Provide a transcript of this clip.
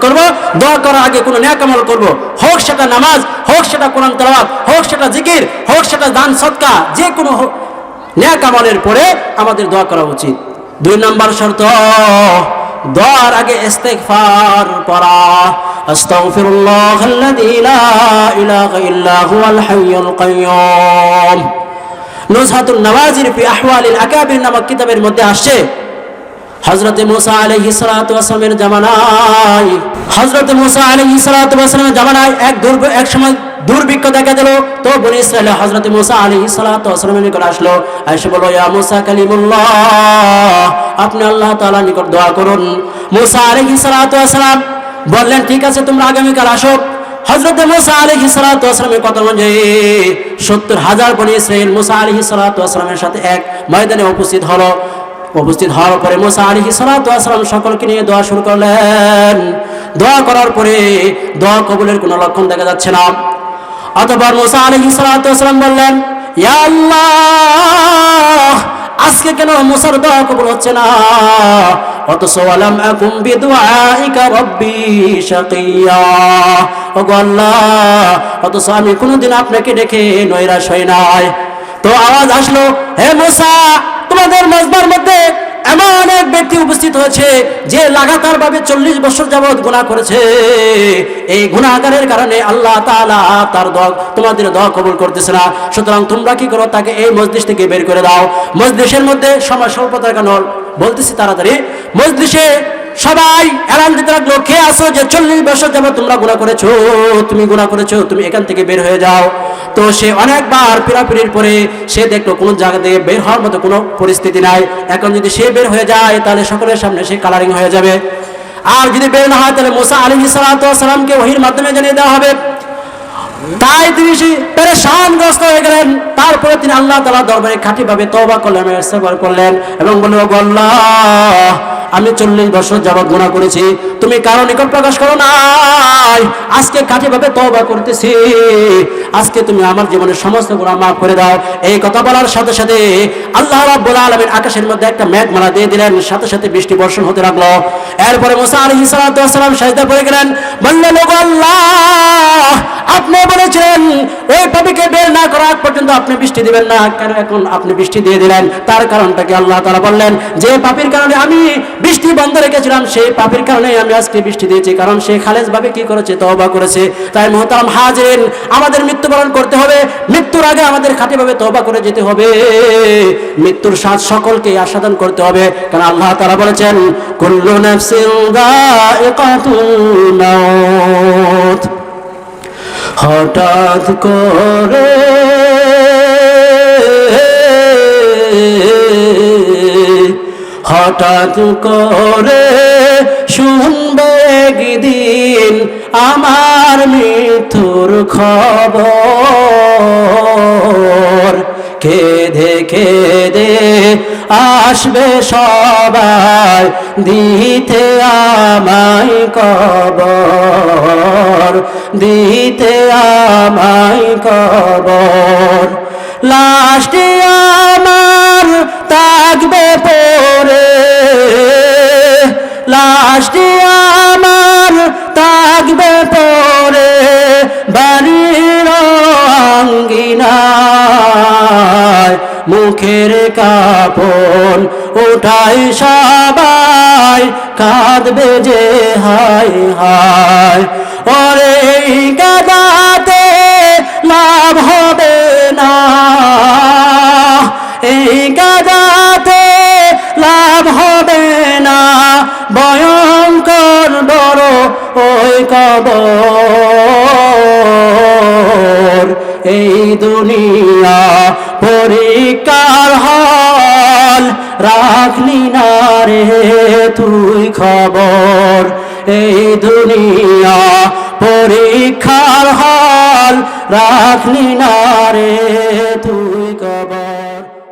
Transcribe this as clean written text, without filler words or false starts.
করব, দোয়া করার আগে কোনো নেক আমল করব, হোক সেটা নামাজ, হোক সেটা কোরআন তেলাওয়াত, হোক সেটা জিকির, হোক সেটা দান সদকা, যে কোনো নেক আমলের পরে আমাদের দোয়া করা উচিত। 2 নম্বর শর্ত, দোয়ার আগে ইস্তিগফার পড়া। আস্তাগফিরুল্লাহাল্লাযী লা ইলাহা ইল্লা হুয়াল হাইয়ুল কাইয়্যুম। নুজহাতুন নওয়াজির ফি আহওয়ালিল আকাবির নামক কিতাবের মধ্যে আসছে, হযরতে মুসা আলাইহিস সালাতু ওয়াস সালামের জামানায় এক সময় দুর্ভিক্ষ দেখা দিল। তো বনী ইসরাইল হযরতে মুসা আলাইহিস সালাতু ওয়াস সালামের নিকট আসলো, এসে বলল, ইয়া মুসা কালিমুল্লাহ, আপনি আল্লাহ তাআলার নিকট দোয়া করুন। মুসা আলাইহিস সালাতু ওয়াস সালাম বললেন, ঠিক আছে, তোমরা আগামীকাল আসো। হযরতে মুসা আলাইহিস সালাতু ওয়াস সালামের কথা অনুযায়ী 70,000 বনী ইসরাইল মুসা আলাইহিস সালাতু ওয়াস সালামের সাথে এক ময়দানে উপস্থিত হলো। উপস্থিত হওয়ার পরে মুসা আলাইহিস সালাতু ওয়াস সালাম সকলকে নিয়ে দোয়া শুরু করলেন। দোয়া করার পরে দোয়া কবুলের কোনো লক্ষণ দেখা যাচ্ছে না। অতঃপর মুসা আলাইহিস সালাতু ওয়াস সালাম বললেন, ইয়া আল্লাহ, আজকে কেন মুসার দোয়া কবুল হচ্ছে না? অথচ ওয়ালাম আকুম বিদুআইকা রাব্বি শাকিয়া, ওগো আল্লাহ, অথচ আমি কোনোদিন আপনাকে ডেকে নৈরাশ হই নাই। তো আওয়াজ আসলো, হে মুসা, তোমাদের মজবার মধ্যে এমন এক ব্যক্তি উপস্থিত হয়েছে যে লাগাতার ভাবে 40 বছর যাবত গুনাহ করেছে। এই গুনাহগারের কারণে আল্লাহ তাআলা তার দোয়া, তোমাদের দোয়া কবুল করতেছে না। সুতরাং তোমরা কি করো, তাকে এই মজলিস থেকে বের করে দাও। মজলিসের মধ্যে সময় স্বল্পতার কারণে বলতেছি তাড়াতাড়ি, মজলিসে সবাই এলান দিতে লাগলো, কে আসো যে 40 বছর যাবত তোমরা গুনাহ করেছো, তুমি গুনাহ করেছো, তুমি এখান থেকে বের হয়ে যাও। তো সে অনেকবার পিরাপিরির পরে সে দেখলো কোনো জায়গা থেকে বের হওয়ার মতো কোনো পরিস্থিতি নাই। এখন যদি সে বের হয়ে যায় তাহলে সকলের সামনে সে কালারিং হয়ে যাবে, আর যদি বের না হয় তাহলে মুসা আলাইহিস সালাতু ওয়াস সালামকে ওহীর মাধ্যমে জানিয়ে দেওয়া হবে। তাই তিনি পেরেশানগ্রস্ত হয়ে গেলেন। তারপরে তিনি আল্লাহ তাআলার দরবারে খাঁটিভাবে তওবা করলেন, ইস্তেগফার করলেন এবং বললেন, ওগো আল্লাহ, আমি 40 বছর যাবত গুনাহ করেছি, তুমি কারো নিকট প্রকাশ করো নাই। আজকে খাঁটিভাবে তওবা করতেছি, আজকে তুমি আমার জীবনের সমস্ত গুনাহ মাফ করে দাও। এই কথা বলার সাথে সাথে আল্লাহ রাব্বুল আলামিন আকাশের মধ্যে একটা মেঘমালা দিয়ে দিলেন, সাথে সাথে বৃষ্টি বর্ষণ হতে লাগলো। এরপরে মুসা আলাইহিস সালাতু ওয়াস সালাম সিজদা পড়ে গেলেন, বললেন, ওগো আল্লাহ, আপনি বলেছিলেন ওই পাপীকে বের না করা পর্যন্ত আপনি বৃষ্টি দিবেন না, কারণ এখন আপনি বৃষ্টি দিয়ে দিলেন। তার কারণটা কি? আল্লাহ তাআলা বললেন, যে পাপীর কারণে আমি বৃষ্টি বন্ধ রেখেছিলাম, সেই পাপীর কারণে আমি আজকে বৃষ্টি দিয়েছি, কারণ সে খালেস ভাবে কি করেছে, তওবা করেছে। তাই মুহতারাম হাজিরিন, আমাদের মৃত্যুবরণ করতে হবে, মৃত্যুর আগে আমাদের খাঁটিভাবে তওবা করে যেতে হবে। মৃত্যুর স্বাদ সকলকে আস্বাদন করতে হবে, কারণ আল্লাহ তাআলা বলেছেন, কুল্লু নাফসিন যায়িকাতুল মাউত। হঠাৎ করে শুনবে একদিন আমার মৃত্যুর খবর। কেঁদে কেঁদে আসবে সবাই দিতে আমায় কবর, দিতে আমায় কবর। লাশটি আমার থাকবে পড়ে, লাশটি আমার থাকবে পড়ে বাড়ির আঙ্গিনায়। মুখের কাপড় উঠাই সবাই কাঁদবে যে হায় হায়। ওরে কাঁদাতে লাভ হবে না, এই কাঁদাতে লাভ হবে না, ভয়ঙ্কর বড় ওই কবর। এই দুনিয়া পরীক্ষার হল, রাখলি না রে তুই খবর। এই দুনিয়া পরীক্ষার হল, রাখলি না রে তুই।